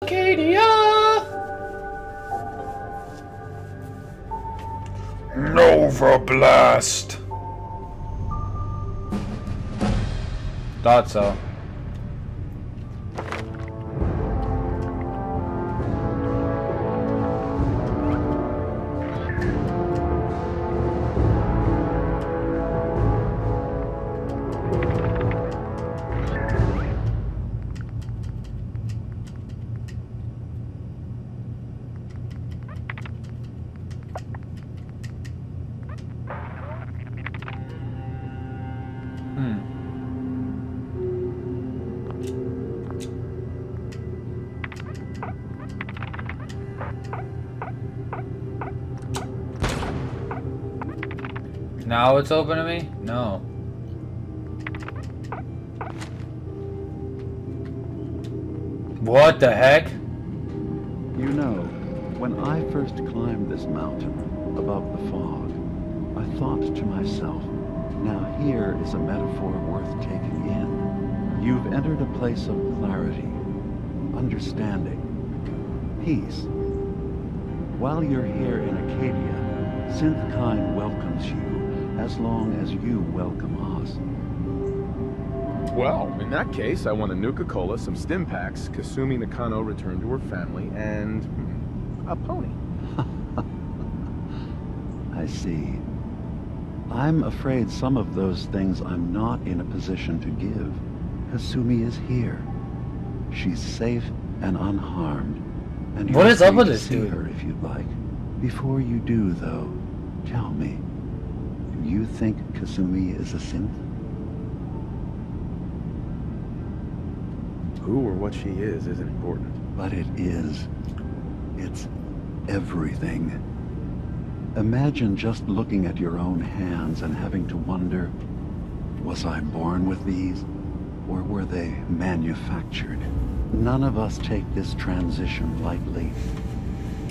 Acadia! Nova Blast! Thought so. Now it's open to me? No. What the heck? You know, when I first climbed this mountain above the fog, I thought to myself, now here is a metaphor worth taking in. You've entered a place of clarity, understanding, peace. While you're here in Acadia, Synth welcomes you as long as you welcome us. Well, in that case, I want a Nuka-Cola, some stim packs, Kasumi Nakano returned to her family, and a pony. I see. I'm afraid some of those things I'm not in a position to give. Kasumi is here. She's safe and unharmed. And What you're is up free with to this see dude? her if you'd like. Before you do, though, tell me, do you think Kasumi is a synth? Who or what she is isn't important. But it is. It's everything. Imagine just looking at your own hands and having to wonder, was I born with these, or were they manufactured? None of us take this transition lightly.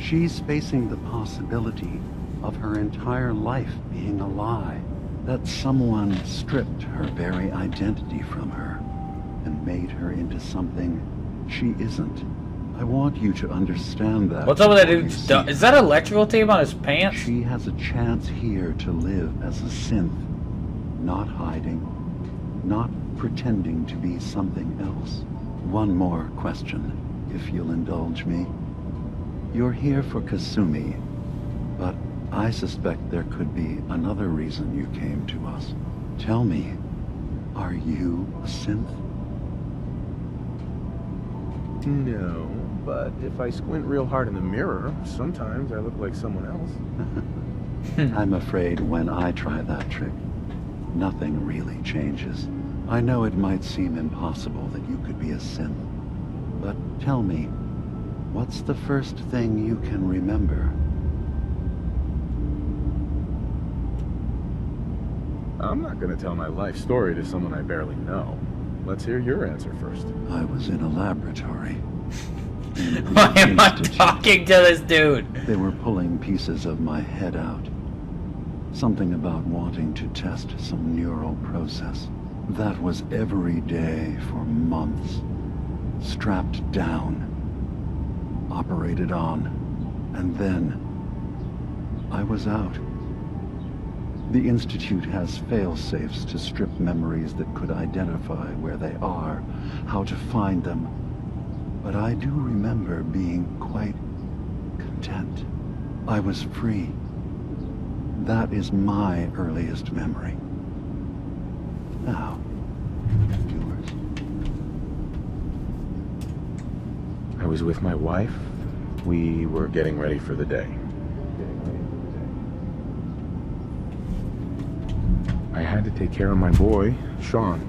She's facing the possibility of her entire life being a lie, that someone stripped her very identity from her and made her into something she isn't. I want you to understand that. What's up with that before you dude's see Is her. that electrical tape on his pants? She has a chance here to live as a synth, not hiding, not pretending to be something else. One more question, if you'll indulge me. You're here for Kasumi, but I suspect there could be another reason you came to us. Tell me, are you a synth? No, but if I squint real hard in the mirror, sometimes I look like someone else. I'm afraid when I try that trick, nothing really changes. I know it might seem impossible that you could be a synth, but tell me, what's the first thing you can remember? I'm not gonna tell my life story to someone I barely know. Let's hear your answer first. I was in a laboratory. Why am I talking to this dude? They were pulling pieces of my head out. Something about wanting to test some neural process. That was every day for months. Strapped down. Operated on. And then I was out. The Institute has fail-safes to strip memories that could identify where they are, how to find them. But I do remember being quite content. I was free. That is my earliest memory. Now, yours. I was with my wife. We were getting ready for the day. I had to take care of my boy, Sean.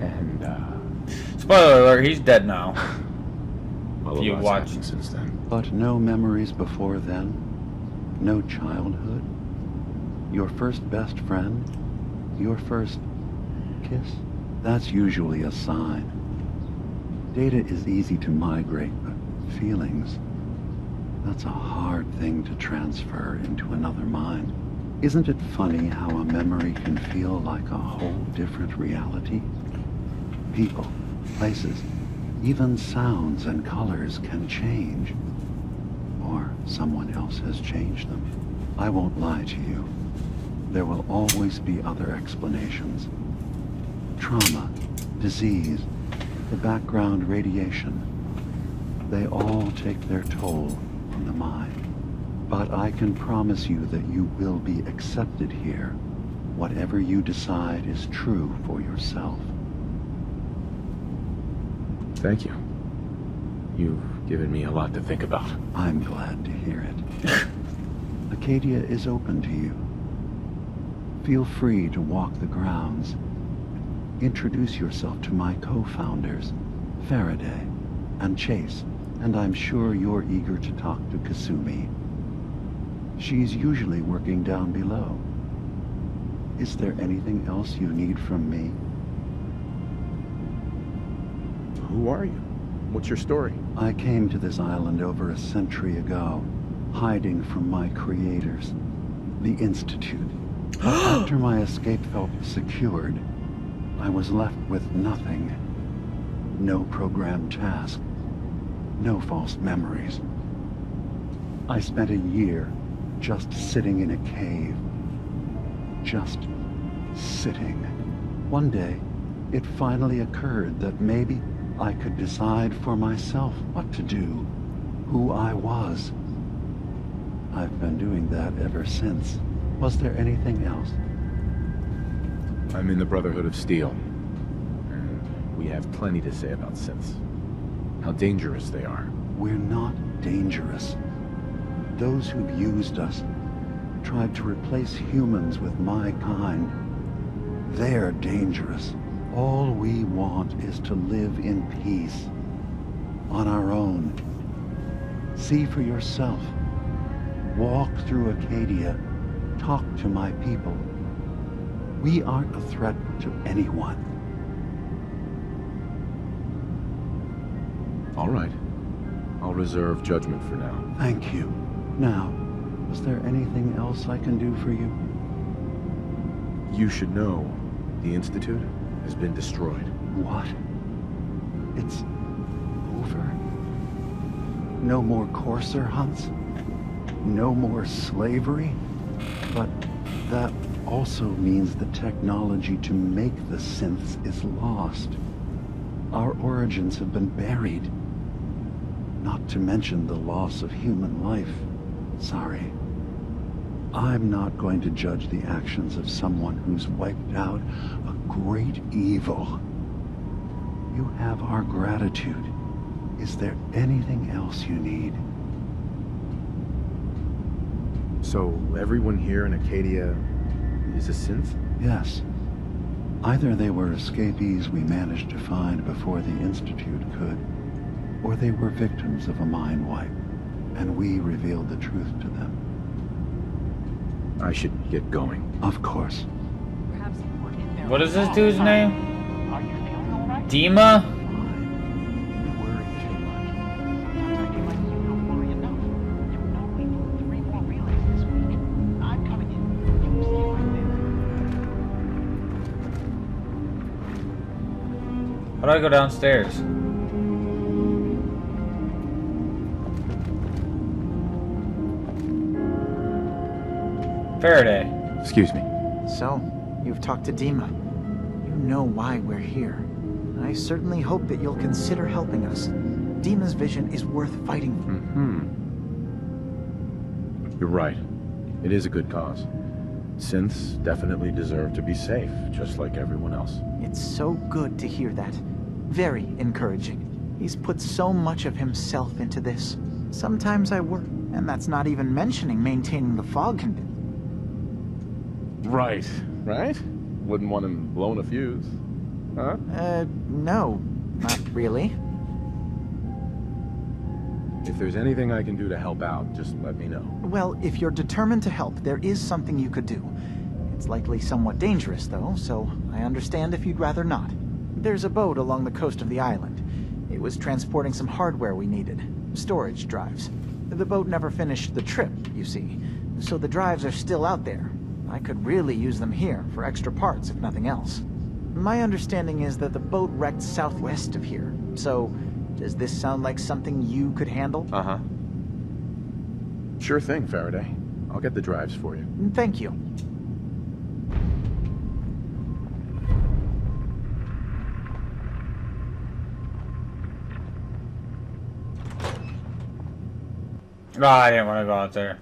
And, Spoiler alert, he's dead now. well, a You lot's watched. happened since then. But no memories before then? No childhood? Your first best friend? Your first kiss? That's usually a sign. Data is easy to migrate, but feelings, that's a hard thing to transfer into another mind. Isn't it funny how a memory can feel like a whole different reality? People, places, Even sounds and colors can change. Or someone else has changed them. I won't lie to you. There will always be other explanations. Trauma, disease, the background radiation. They all take their toll on the mind. But I can promise you that you will be accepted here. Whatever you decide is true for yourself. Thank you. You've given me a lot to think about. I'm glad to hear it. Acadia is open to you. Feel free to walk the grounds. Introduce yourself to my co-founders, Faraday and Chase, and I'm sure you're eager to talk to Kasumi. She's usually working down below. Is there anything else you need from me? Who are you? What's your story? I came to this island over a century ago, hiding from my creators, the Institute. After my escape felt secured, I was left with nothing. No programmed task. No false memories. I spent a year just sitting in a cave. Just sitting. One day, it finally occurred that maybe I could decide for myself what to do, who I was. I've been doing that ever since. Was there anything else? I'm in the Brotherhood of Steel. And we have plenty to say about synths. How dangerous they are. We're not dangerous. Those who've used us, tried to replace humans with my kind, they're dangerous. All we want is to live in peace, on our own. See for yourself. Walk through Acadia. Talk to my people. We aren't a threat to anyone. All right. I'll reserve judgment for now. Thank you. Now, is there anything else I can do for you? You should know, the Institute has been destroyed. What? It's over? No more courser hunts? No more slavery? But that also means the technology to make the synths is lost. Our origins have been buried. Not to mention the loss of human life. Sorry. I'm not going to judge the actions of someone who's wiped out a great evil. You have our gratitude. Is there anything else you need? So, everyone here in Acadia is a synth? Yes. Either they were escapees we managed to find before the Institute could, or they were victims of a mind wipe, and we revealed the truth to them. I should get going. Of course. What is this dude's name? Dima? You worry too much. How do I go downstairs? Faraday. Excuse me. So, you've talked to Dima. You know why we're here. I certainly hope that you'll consider helping us. Dima's vision is worth fighting for. You're right. It is a good cause. Synths definitely deserve to be safe, just like everyone else. It's so good to hear that. Very encouraging. He's put so much of himself into this. Sometimes I worry, and that's not even mentioning maintaining the fog condition. Right. Right? Wouldn't want him blowing a fuse. Huh? No, not really. If there's anything I can do to help out, just let me know. Well, if you're determined to help, there is something you could do. It's likely somewhat dangerous, though, so I understand if you'd rather not. There's a boat along the coast of the island. It was transporting some hardware we needed. Storage drives. The boat never finished the trip, you see, so the drives are still out there. I could really use them here for extra parts, if nothing else. My understanding is that the boat wrecked southwest of here, so Does this sound like something you could handle? Uh-huh. Sure thing, Faraday. I'll get the drives for you. Thank you. Oh, I didn't want to go out there.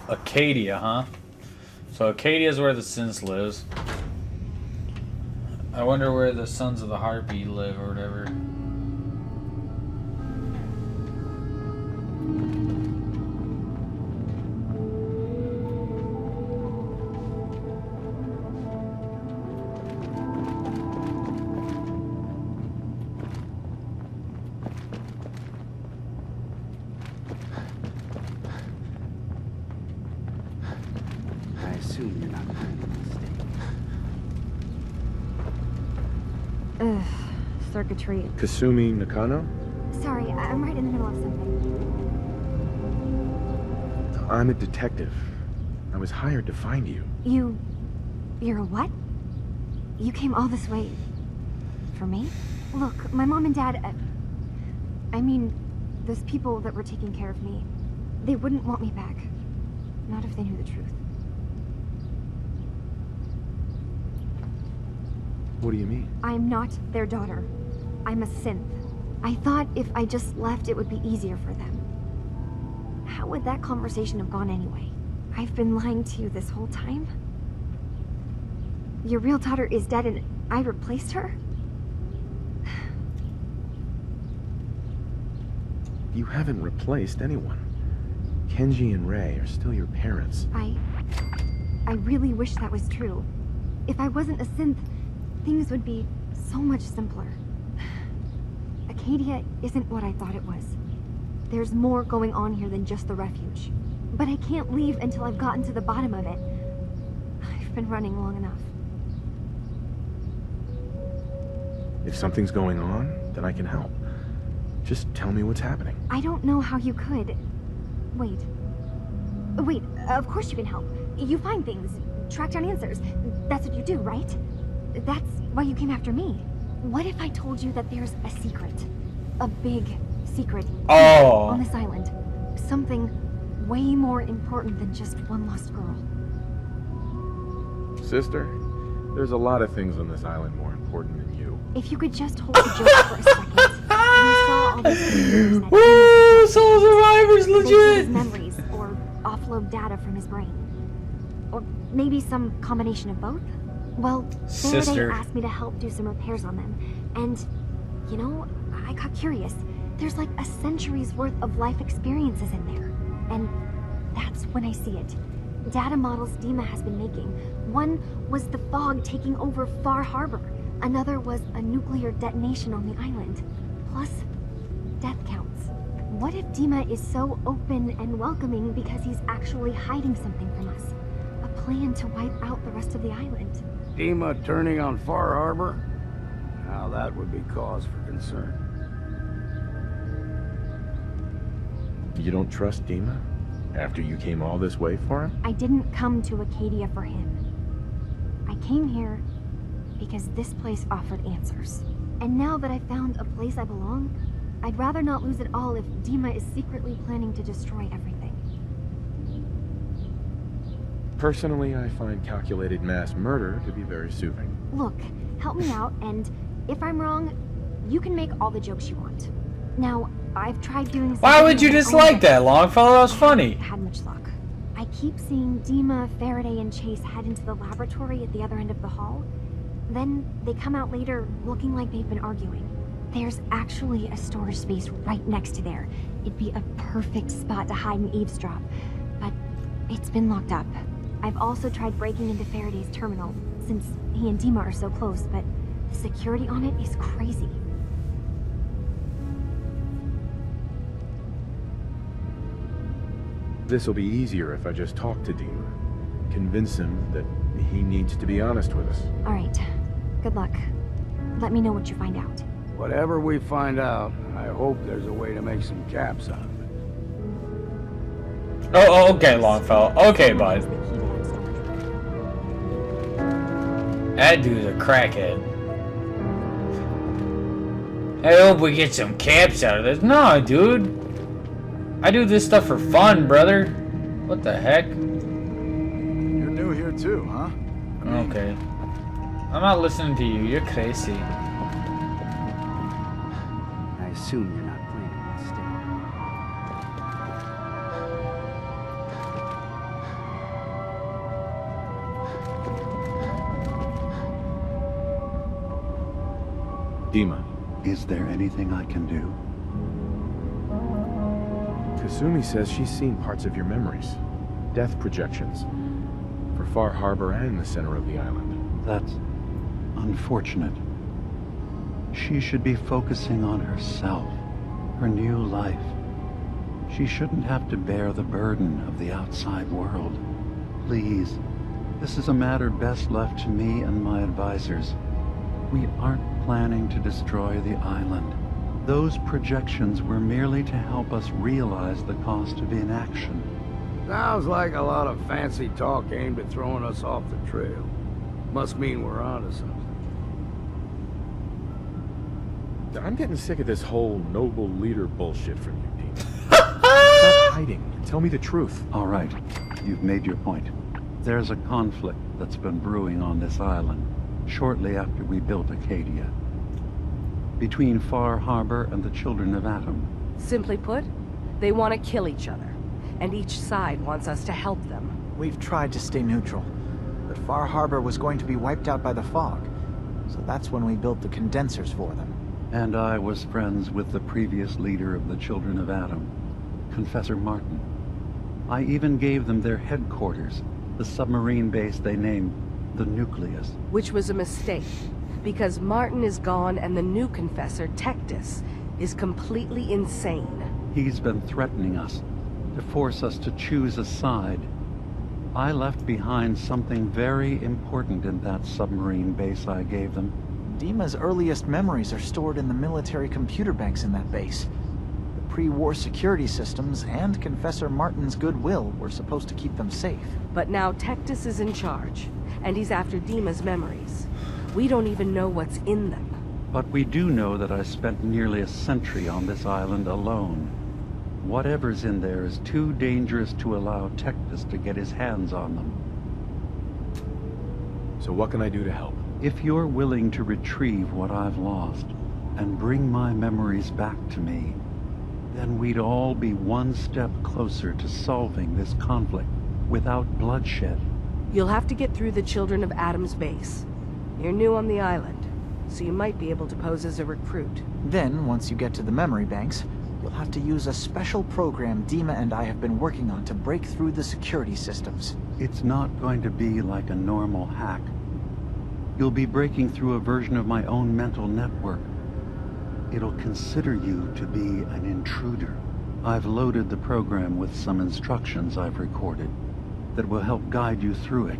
Acadia, huh? So Acadia is where the Synth lives. I wonder where the Sons of the Harpy live or whatever. I assume you're not planning a mistake. Ugh, circuitry. Kasumi Nakano? Sorry, I'm right in the middle of something. I'm a detective. I was hired to find you. You're a what? You came all this way... for me? Look, my mom and dad... I mean, those people that were taking care of me, they wouldn't want me back. Not if they knew the truth. What do you mean? I'm not their daughter. I'm a synth. I thought if I just left, it would be easier for them. How would that conversation have gone anyway? I've been lying to you this whole time? Your real daughter is dead and I replaced her? You haven't replaced anyone. Kenji and Rei are still your parents. I really wish that was true. If I wasn't a synth, things would be so much simpler. Acadia isn't what I thought it was. There's more going on here than just the refuge. But I can't leave until I've gotten to the bottom of it. I've been running long enough. If something's going on, then I can help. Just tell me what's happening. I don't know how you could. Wait, of course you can help. You find things, track down answers. That's what you do, right? That's why you came after me. What if I told you that there's a secret? A big secret on this island. Something way more important than just one lost girl. Sister, there's a lot of things on this island more important than you. If you could just hold the joke for a second. You saw all these pictures that Woo! Soul Survivor's they his legit! memories or offload data from his brain. Or maybe some combination of both. Well, Sister. Faraday asked me to help do some repairs on them. And, you know, I got curious. There's like a century's worth of life experiences in there. And that's when I see it. Data models Dima has been making. One was the fog taking over Far Harbor. Another was a nuclear detonation on the island. Plus, death counts. What if Dima is so open and welcoming because he's actually hiding something from us? A plan to wipe out the rest of the island. Dima turning on Far Harbor? Now that would be cause for concern. You don't trust Dima? After you came all this way for him? I didn't come to Acadia for him. I came here because this place offered answers. And now that I found a place I belong, I'd rather not lose it all if Dima is secretly planning to destroy everything. Personally, I find calculated mass murder to be very soothing. Look, help me out, and if I'm wrong, you can make all the jokes you want. Now, I've tried doing Why something would you on my dislike own, that, Longfellow? That was funny. but had much luck. I keep seeing Dima, Faraday, and Chase head into the laboratory at the other end of the hall. Then they come out later looking like they've been arguing. There's actually a storage space right next to there. It'd be a perfect spot to hide and eavesdrop, but it's been locked up. I've also tried breaking into Faraday's terminal, since he and Dima are so close, but the security on it is crazy. This'll be easier if I just talk to Dima. Convince him that he needs to be honest with us. All right, good luck. Let me know what you find out. Whatever we find out, I hope there's a way to make some caps out of it. Oh, okay, Longfellow. Okay, bud. That dude's a crackhead. I hope we get some caps out of this. No, dude. I do this stuff for fun, brother. What the heck? You're new here too, huh? Okay. I'm not listening to you. You're crazy. I assume you're not planning on staying. Dima, Is there anything I can do? Kasumi says she's seen parts of your memories. Death projections. For Far Harbor and the center of the island. That's unfortunate. She should be focusing on herself, her new life. She shouldn't have to bear the burden of the outside world. Please, this is a matter best left to me and my advisors. We aren't planning to destroy the island. Those projections were merely to help us realize the cost of inaction. Sounds like a lot of fancy talk aimed at throwing us off the trail. Must mean we're onto something. I'm getting sick of this whole noble leader bullshit from you, Dima. Stop hiding. Tell me the truth. All right, you've made your point. There's a conflict that's been brewing on this island shortly after we built Acadia. Between Far Harbor and the Children of Atom. Simply put, they want to kill each other, and each side wants us to help them. We've tried to stay neutral, but Far Harbor was going to be wiped out by the fog, so that's when we built the condensers for them. And I was friends with the previous leader of the Children of Atom, Confessor Martin. I even gave them their headquarters, the submarine base they named the Nucleus. Which was a mistake, because Martin is gone and the new confessor, Tectus, is completely insane. He's been threatening us, to force us to choose a side. I left behind something very important in that submarine base I gave them. Dima's earliest memories are stored in the military computer banks in that base. The pre-war security systems and Confessor Martin's goodwill were supposed to keep them safe. But now Tectus is in charge, and he's after Dima's memories. We don't even know what's in them. But we do know that I spent nearly a century on this island alone. Whatever's in there is too dangerous to allow Tectus to get his hands on them. So what can I do to help? If you're willing to retrieve what I've lost and bring my memories back to me, then we'd all be one step closer to solving this conflict without bloodshed. You'll have to get through the Children of Atom's base. You're new on the island, so you might be able to pose as a recruit. Then, once you get to the memory banks, you'll have to use a special program Dima and I have been working on to break through the security systems. It's not going to be like a normal hack. You'll be breaking through a version of my own mental network. It'll consider you to be an intruder. I've loaded the program with some instructions I've recorded that will help guide you through it.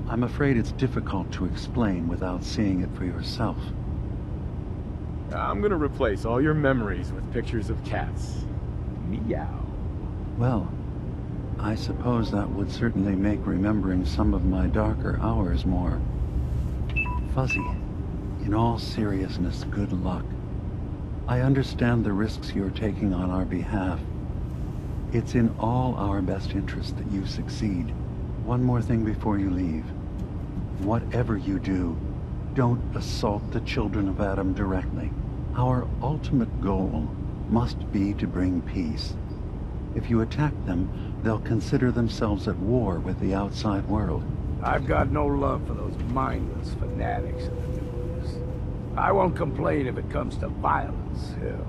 I'm afraid it's difficult to explain without seeing it for yourself. I'm gonna replace all your memories with pictures of cats. Meow. Well, I suppose that would certainly make remembering some of my darker hours more fuzzy. In all seriousness, good luck. I understand the risks you're taking on our behalf. It's in all our best interest that you succeed. One more thing before you leave. Whatever you do, don't assault the Children of Atom directly. Our ultimate goal must be to bring peace. If you attack them, they'll consider themselves at war with the outside world. I've got no love for those mindless fanatics in the nucleus. I won't complain if it comes to violence, hell.